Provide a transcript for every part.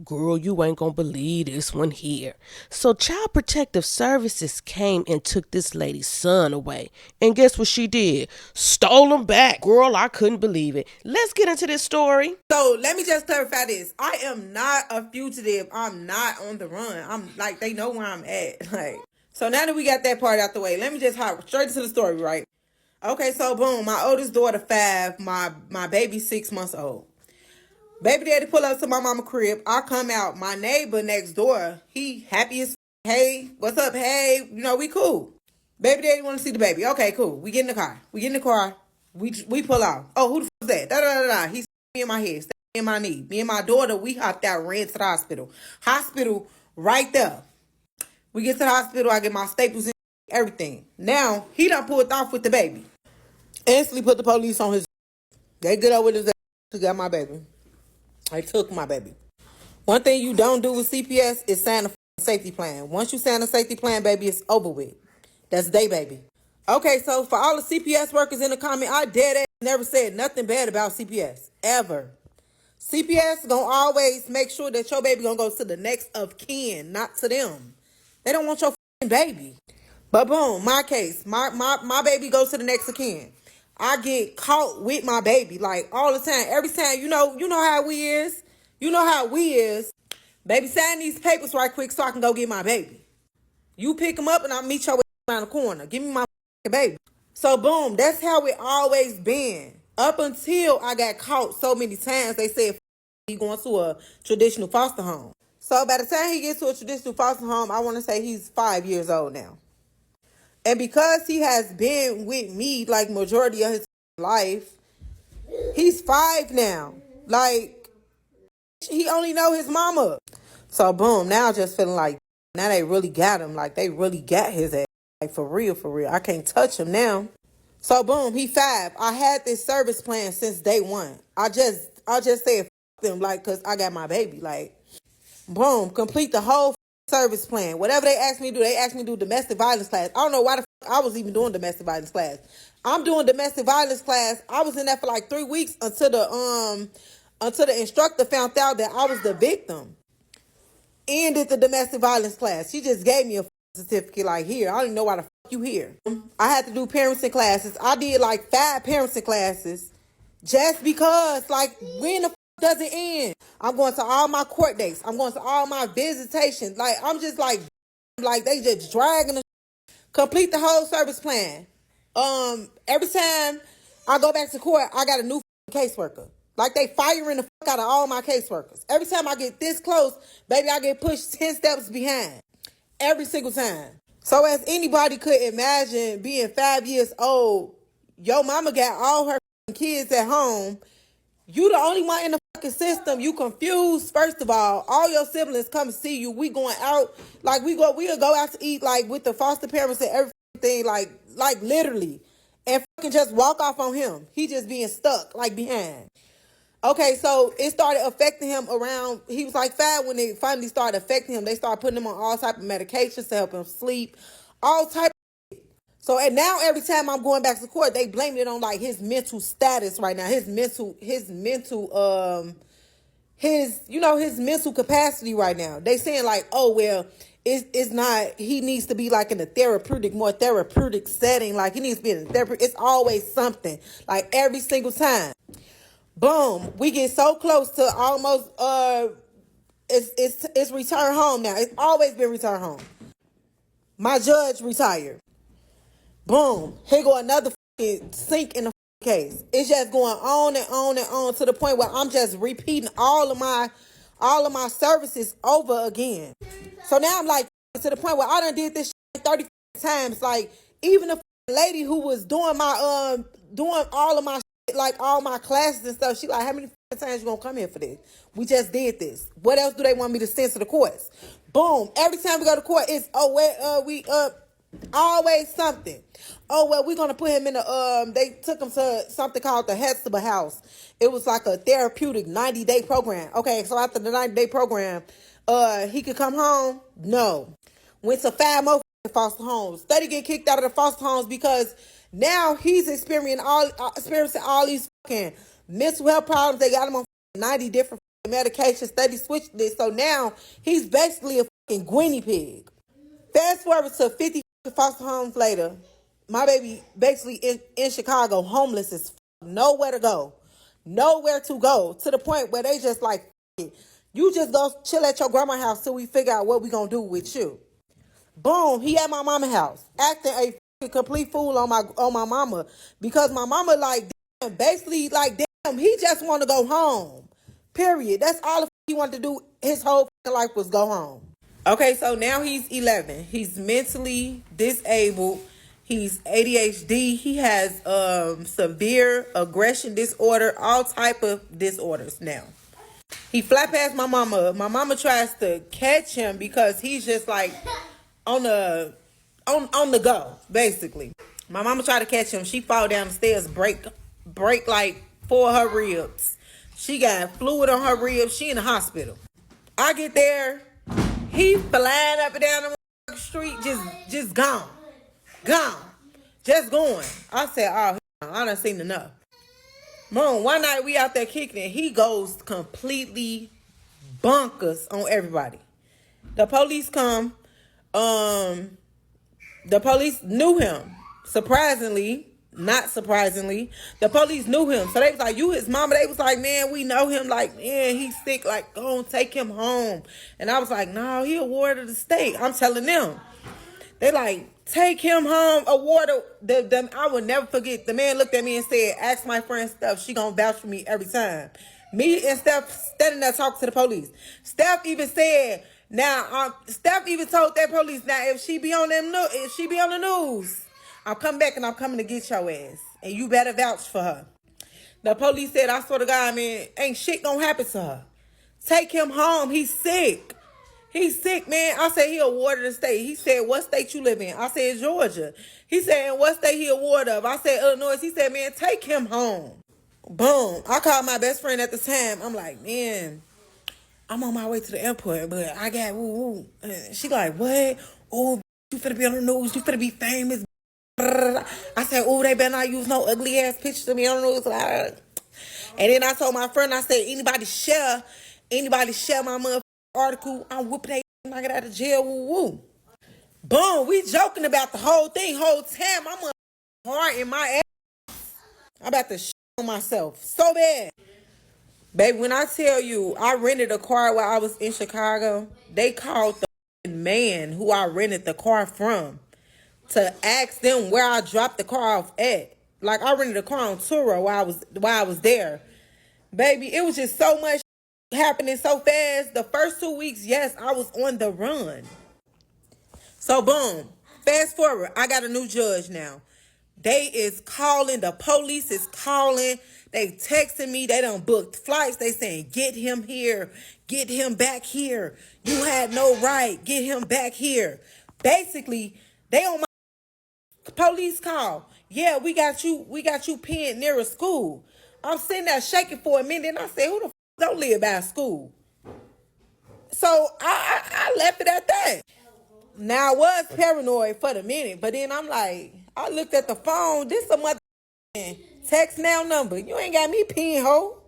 Girl, you ain't gonna believe this one here. So, Child Protective Services came and took this lady's son away. And guess what she did? Stole him back. Girl, I couldn't believe it. Let's get into this story. So let me just clarify this. I am not a fugitive. I'm not on the run. I'm like, they know where I'm at. Like, so now that we got that part out the way, let me just hop straight to the story, right? Okay, so boom, my oldest daughter 5, my baby 6 months old. Baby daddy pull up to my mama crib. I come out. My neighbor next door, he happy as hey, what's up? Hey, we cool. Baby daddy want to see the baby. Okay, cool. We get in the car. We pull out. Oh, who the fuck is that? Da da da da. He's me in my head, me in my knee. Me and my daughter, we hopped out, ran to the hospital. Hospital right there. We get to the hospital. I get my staples and everything. Now he done pulled off with the baby. Instantly put the police on his. They get over his ass to get my baby. I took my baby. One thing you don't do with CPS is sign a safety plan. Once you sign a safety plan, baby, it's over with. That's day baby. Okay, so for all the CPS workers in the comment, I dead ass never said nothing bad about CPS. Ever. CPS gonna always make sure that your baby gonna go to the next of kin, not to them. They don't want your baby. But boom, my case. My baby goes to the next of kin. I get caught with my baby like all the time. Every time, you know how we is. You know how we is. Baby, sign these papers right quick so I can go get my baby. You pick them up and I'll meet you around the corner. Give me my baby. So boom, that's how it always been. Up until I got caught so many times, they said he going to a traditional foster home. So by the time he gets to a traditional foster home, I want to say he's 5 years old now. And because he has been with me like majority of his life, he's 5 now. Like, he only know his mama. So boom, now just feeling like now they really got him. Like they really got his ass. Like for real, for real. I can't touch him now. So boom, he 5. I had this service plan since day one. I just said f them like cause I got my baby. Like boom, complete the whole service plan. Whatever they asked me to do, they asked me to do domestic violence class. I don't know why the I was even doing domestic violence class. I'm doing domestic violence class. I was in that for like 3 weeks until the instructor found out that I was the victim. Ended the domestic violence class. She just gave me a certificate like here. I don't even know why the you here. I had to do parenting classes. I did like 5 parenting classes just because like when the does it end? I'm going to all my court dates. I'm going to all my visitations. Like I'm just like they just dragging the complete the whole service plan. Every time I go back to court, I got a new caseworker. Like they firing the fuck out of all my caseworkers. Every time I get this close, baby, I get pushed 10 steps behind. Every single time. So as anybody could imagine being 5 years old, your mama got all her kids at home. You the only one in the fucking system. You confused. First of all your siblings come see you. We going out. Like we'll go out to eat like with the foster parents and everything. Like literally. And fucking just walk off on him. He just being stuck like behind. Okay, so it started affecting him around, he was like 5 when it finally started affecting him. They started putting him on all type of medications to help him sleep, all type of shit. So, and now every time I'm going back to court, they blame it on like his mental status right now, his mental capacity right now. They saying like, oh, well, it's not, he needs to be like in a more therapeutic setting. Like he needs to be in therapy. It's always something, like every single time. Boom, we get so close to almost it's return home now. It's always been return home. My judge retired. Boom, here go another sink in the case. It's just going on and on and on to the point where I'm just repeating all of my services over again. So now I'm like to the point where I done did this shit 30 times. Like even the lady who was doing my doing all of my like all my classes and stuff, she like, how many times you gonna come here for this? We just did this. What else do they want me to send to the courts? Boom. Every time we go to court, it's always something. Oh well, we're gonna put him in they took him to something called the Hetzler House. It was like a therapeutic 90-day program. Okay, so after the 90-day program, he could come home? No. Went to 5 more foster homes. Study get kicked out of the foster homes because now he's experiencing all these fucking mental health problems. They got him on 90 different medication, study switched it. So now he's basically a fucking guinea pig. Fast forward to 50 foster homes later, my baby basically in Chicago, homeless as nowhere to go. Nowhere to go. To the point where they just like, you just go chill at your grandma's house till we figure out what we gonna do with you. Boom, he at my mama's house, acting a complete fool on my mama. Because my mama like, damn, basically like, damn, he just want to go home. Period. That's all he wanted to do his whole life was go home. Okay, so now he's 11. He's mentally disabled. He's ADHD. He has severe aggression disorder, all type of disorders now. He flat passed my mama. My mama tries to catch him because he's just like on the go, basically. My mama tried to catch him. She fall down the stairs, break like 4 of her ribs. She got fluid on her ribs. She in the hospital. I get there. He flying up and down the street, just gone. Just going. I said, oh, I done seen enough. Mom, one night we out there kicking it. He goes completely bonkers on everybody. The police come. The police knew him. Surprisingly, not surprisingly, the police knew him. So they was like, you his mama? They was like, man, we know him. Like, man, he's sick. Like, go and take him home. And I was like, no, he a ward of the state. I'm telling them. They like, take him home. A ward of the I will never forget. The man looked at me and said, ask my friend Steph. She gonna vouch for me every time. Me and Steph standing there talking to the police. Steph even said, Steph even told that police, now if she be on the news, I'll come back and I'm coming to get your ass. And you better vouch for her. The police said, I swear to God, man, ain't shit gonna happen to her. Take him home. He's sick. He's sick, man. I said, he a ward of the state. He said, what state you live in? I said, Georgia. He said, what state he a ward of? I said, Illinois. He said, man, take him home. Boom. I called my best friend at the time. I'm like, man, I'm on my way to the airport, but I got woo. She like, what? Oh, you finna be on the news. You finna be famous. I said, oh, they better not use no ugly ass pictures of me on the news. And then I told my friend, I said, anybody share my motherfucking article, I'm whooping they and I get out of jail. Woo. Boom, we joking about the whole thing. Whole time, I'm a heart in my ass. I'm about to shit on myself so bad. Baby, when I tell you, I rented a car while I was in Chicago. They called the man who I rented the car from to ask them where I dropped the car off at. Like, I rented a car on Turo while I was there. Baby, it was just so much happening so fast. The first 2 weeks, yes, I was on the run. So, boom. Fast forward, I got a new judge now. They is calling. The police is calling. They texting me. They done booked flights. They saying, get him here. Get him back here. You had no right. Get him back here. Basically, they on my police call. Yeah, we got you pinned near a school. I'm sitting there shaking for a minute, and I said, who the f*** don't live by a school? So I left it at that. Now, I was paranoid for the minute, but then I'm like, I looked at the phone. This a mother text now number. You ain't got me pinned, ho.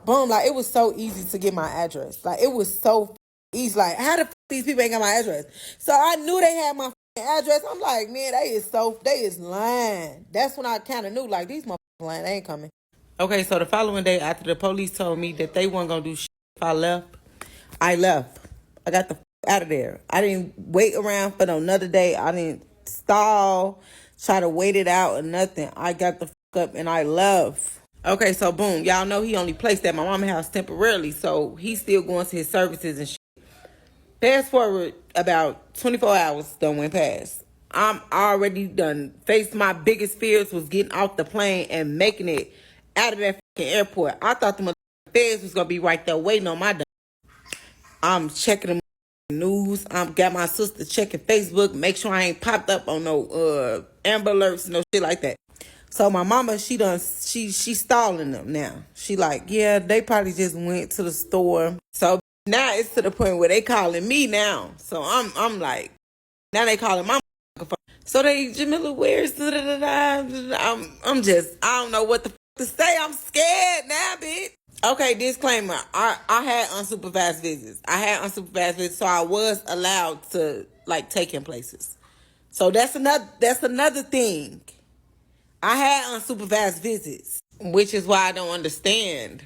Boom, like, it was so easy to get my address. Like, it was so easy. Like, how the f*** these people ain't got my address? So I knew they had my address. I'm like, man, they is lying. That's when I kind of knew, like, these motherfuckers lying. They ain't coming. Okay, so the following day, after the police told me that they weren't gonna do shit if I left, I left. I got the f*** out of there. I didn't wait around for another day. I didn't stall, try to wait it out or nothing. I got the f*** up and I left. Okay, so boom, y'all know he only placed at my mama's house temporarily, so he's still going to his services and shit. Fast forward about 24 hours done went past. I'm already done. Faced my biggest fears was getting off the plane and making it out of that fucking airport. I thought the feds was gonna be right there waiting on my dumb. I'm checking the news. I'm got my sister checking Facebook, make sure I ain't popped up on no Amber Alerts, no shit like that. So my mama, she stalling them now. She like, yeah, they probably just went to the store. So now it's to the point where they calling me now. So I'm like, now they calling my phone. So they, Jamila, where's I'm just, I don't know what the f*** to say. I'm scared now, bitch. Okay, disclaimer. I had unsupervised visits. So I was allowed to like take him places. So that's another thing. I had unsupervised visits, which is why I don't understand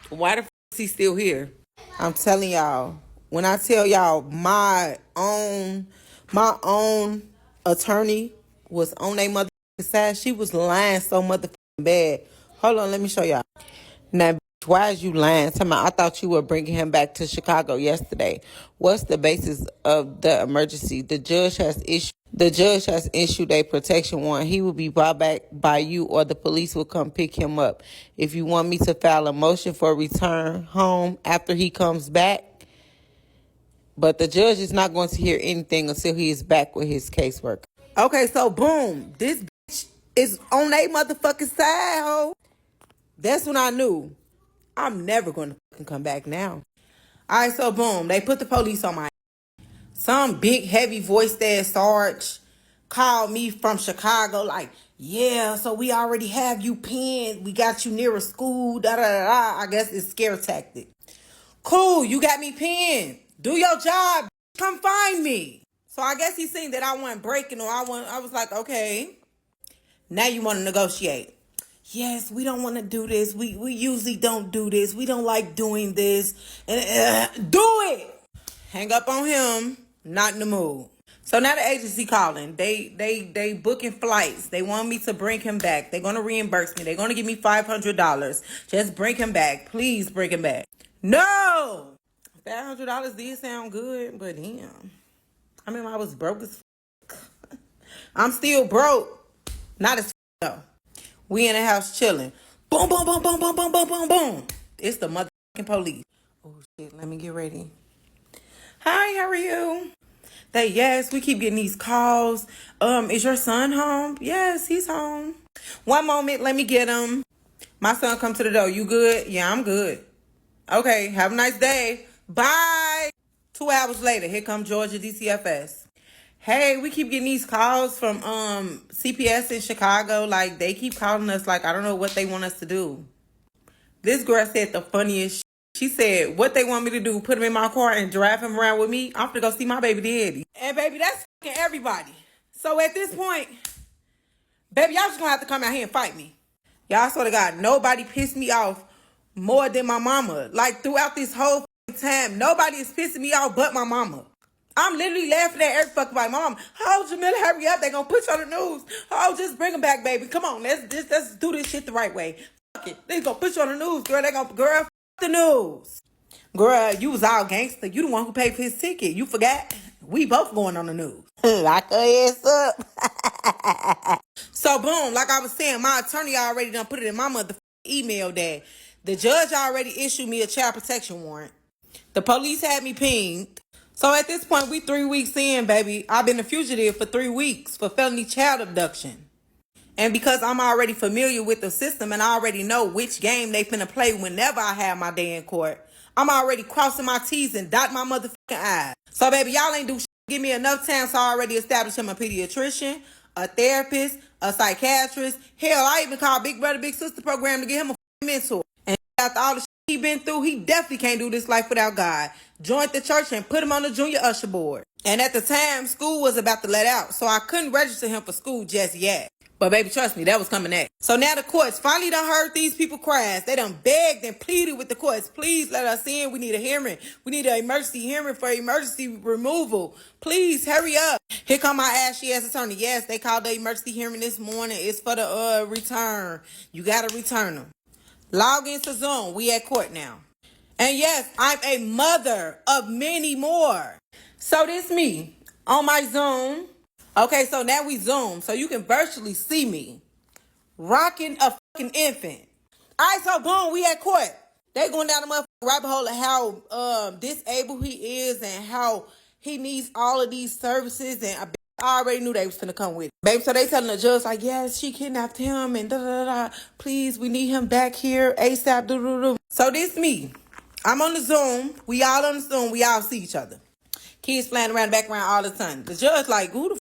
why the is he still here. I'm telling y'all, when I tell y'all my own attorney was on their motherfucking side, she was lying so motherfucking bad. Hold on, let me show y'all. Now, bitch, why is you lying? Tell me, I thought you were bringing him back to Chicago yesterday. What's the basis of the emergency? The judge has issued a protection warrant. He will be brought back by you, or the police will come pick him up. If you want me to file a motion for return home after he comes back, but the judge is not going to hear anything until he is back with his caseworker. Okay, so boom, this bitch is on their motherfucking side, ho. That's when I knew I'm never going to fucking come back now. All right, so boom, they put the police on my. Some big heavy voiced ass Sarge called me from Chicago like, yeah, so we already have you pinned. We got you near a school, da da da da. I guess it's scare tactic. Cool, you got me pinned. Do your job. Come find me. So I guess he seen that I wasn't breaking or I was like, okay, now you want to negotiate. Yes, we don't want to do this. We usually don't do this. We don't like doing this. And do it. Hang up on him. Not in the mood. So now the agency calling. They booking flights. They want me to bring him back. They're gonna reimburse me. They're gonna give me $500. Just bring him back. Please bring him back. No. $500 did sound good, but damn. I mean, I was broke as I'm still broke. Not as though. We in the house chilling. Boom, boom, boom, boom, boom, boom, boom, boom, boom. It's the motherfucking police. Oh shit, let me get ready. Hi, how are you? Yes, we keep getting these calls. Is your son home? Yes, he's home. One moment, let me get him. My son come to the door. You good? Yeah, I'm good. Okay, have a nice day. Bye. 2 hours later, here come Georgia DCFS. Hey, we keep getting these calls from CPS in Chicago. Like, they keep calling us like, I don't know what they want us to do. This girl said the funniest shit. She said, what they want me to do, put him in my car and drive him around with me? I'm finna go see my baby daddy. And baby, that's fucking everybody. So at this point, baby, y'all just gonna have to come out here and fight me. Y'all swear to God, nobody pissed me off more than my mama. Like, throughout this whole time, nobody is pissing me off but my mama. I'm literally laughing at every fucking my mom. Oh, Jamila, hurry up. They gonna put you on the news. Oh, just bring them back, baby. Come on, let's do this shit the right way. Fuck it. They gonna put you on the news, girl. Girl, fuck the news. Girl, you was all gangster. You the one who paid for his ticket. You forgot? We both going on the news. Lock her ass up. So, boom, like I was saying, my attorney already done put it in my motherfucking email that the judge already issued me a child protection warrant. The police had me pinged. So at this point, we 3 weeks in, baby. I've been a fugitive for 3 weeks for felony child abduction. And because I'm already familiar with the system and I already know which game they finna play whenever I have my day in court, I'm already crossing my T's and dotting my motherfucking I's. So, baby, y'all ain't do shit. Give me enough time so I already established him a pediatrician, a therapist, a psychiatrist. Hell, I even called Big Brother, Big Sister program to get him a mentor. And after all the shit he been through, he definitely can't do this life without God. Joined the church and put him on the junior usher board. And at the time, school was about to let out, so I couldn't register him for school just yet. But baby, trust me, that was coming next. So now the courts finally done heard these people cries. They done begged and pleaded with the courts. Please let us in. We need a hearing. We need an emergency hearing for emergency removal. Please hurry up. Here come my ashy ass attorney. Yes, they called the emergency hearing this morning. It's for the return. You gotta return them. Log into Zoom. We at court now. And yes, I'm a mother of many more. So this me on my Zoom. Okay, so now we Zoom, so you can virtually see me rocking a fucking infant. All right, so boom, we at court. They going down the motherfucking rabbit hole of how disabled he is and how he needs all of these services. And I already knew they was finna come with it. Baby, so they telling the judge, like, yes, she kidnapped him and da-da-da-da. Please, we need him back here ASAP. Da-da-da. So this me. I'm on the Zoom. We all on the Zoom. We all see each other. Kids flying around the background all the time. The judge like, where the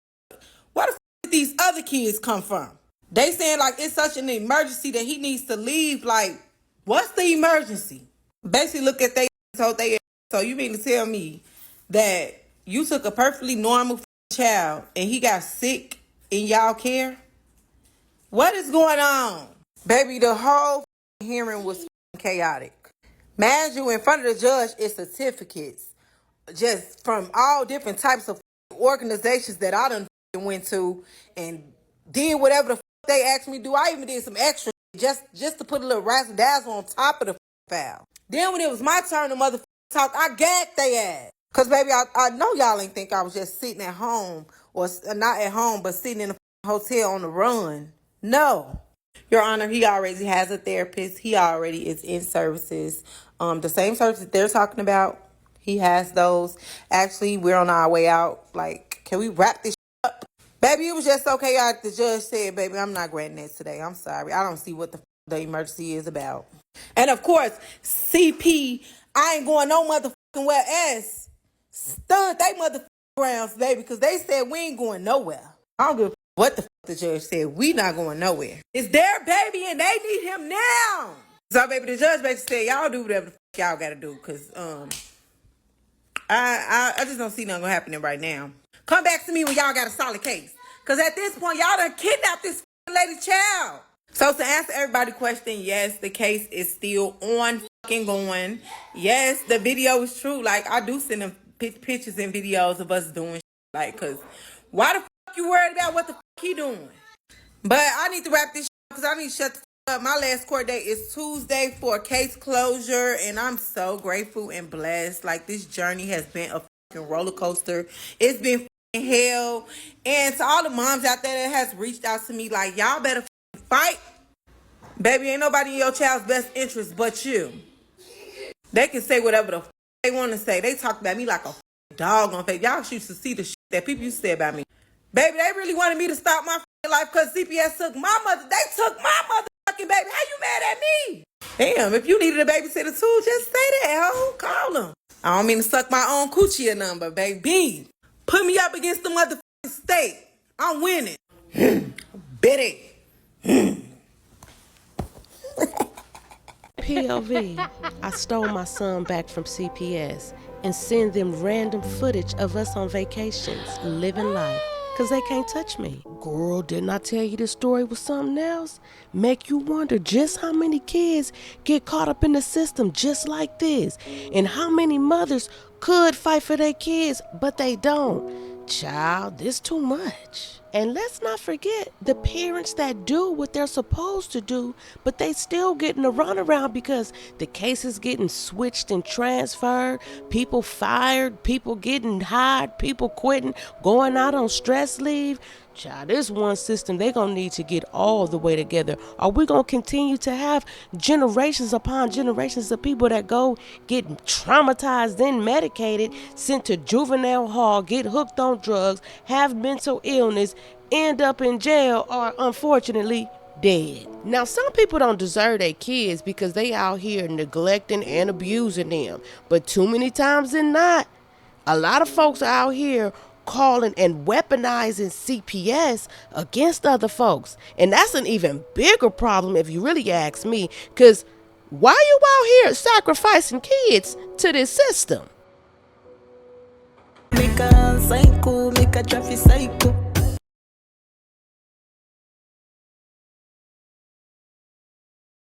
did these other kids come from? They saying like it's such an emergency that he needs to leave like What's the emergency? Basically, look at they told they. So you mean to tell me that you took a perfectly normal child and he got sick in y'all care? What is going on? Baby, the whole hearing was chaotic. Mind you, in front of the judge is certificates just from all different types of organizations that I done went to and did whatever the they asked me to do. I even did some extra just to put a little razzle dazzle on top of the file. Then when it was my turn to motherfucker talk, I gagged they ass. Cause baby, I know y'all ain't think I was just sitting at home or not at home, but sitting in a hotel on the run. No. Your Honor, he already has a therapist. He already is in services. The same services they're talking about, he has those. Actually, we're on our way out. Like, can we wrap this up? Baby, it was just so chaotic. The judge said, baby, I'm not granting that today. I'm sorry. I don't see what the emergency is about. And of course, CP, I ain't going no motherfucking where else. Stunned they motherfucking grounds, baby, because they said we ain't going nowhere. I don't give a what the judge said. We not going nowhere. It's their baby and they need him now. So, baby, the judge basically said, y'all do whatever the fuck y'all gotta do, because I just don't see nothing happening right now. Come back to me when y'all got a solid case. Because at this point, y'all done kidnapped this lady's child. So to answer everybody's question, yes, the case is still on fucking going. Yes, the video is true. Like, I do send them pictures and videos of us doing shit. Like, because why the fuck you worried about what the fuck he doing? But I need to wrap this shit because I need to shut the fuck up. My last court date is Tuesday for case closure. And I'm so grateful and blessed. Like, this journey has been a fucking roller coaster. It's been fucking hell. And to all the moms out there that has reached out to me, like, y'all better fight. Baby, ain't nobody in your child's best interest but you. They can say whatever the they want to say. They talk about me like a dog on Facebook. Y'all used to see the shit that people used to say about me. Baby, they really wanted me to stop my life because CPS took my mother. They took my motherfucking baby. How you mad at me? Damn, if you needed a babysitter too, just say that, ho. Call them. I don't mean to suck my own coochie or number, baby. Put me up against the motherfucking state. I'm winning. Bitty. POV, I stole my son back from CPS and send them random footage of us on vacations, living life, because they can't touch me. Girl, didn't I tell you this story was something else? Make you wonder just how many kids get caught up in the system just like this, and how many mothers could fight for their kids, but they don't. Child, this too much. And let's not forget the parents that do what they're supposed to do, but they still getting a runaround because the case is getting switched and transferred, people fired, people getting hired, people quitting, going out on stress leave. Child, this one system they gonna need to get all the way together. Are we gonna continue to have generations upon generations of people that go get traumatized, then medicated, sent to juvenile hall, get hooked on drugs, have mental illness, end up in jail, or unfortunately dead? Now, some people don't deserve their kids because they out here neglecting and abusing them, but too many times than not, a lot of folks are out here calling and weaponizing CPS against other folks. And that's an even bigger problem if you really ask me, because why are you out here sacrificing kids to this system? Make a psycho, make a traffic psycho.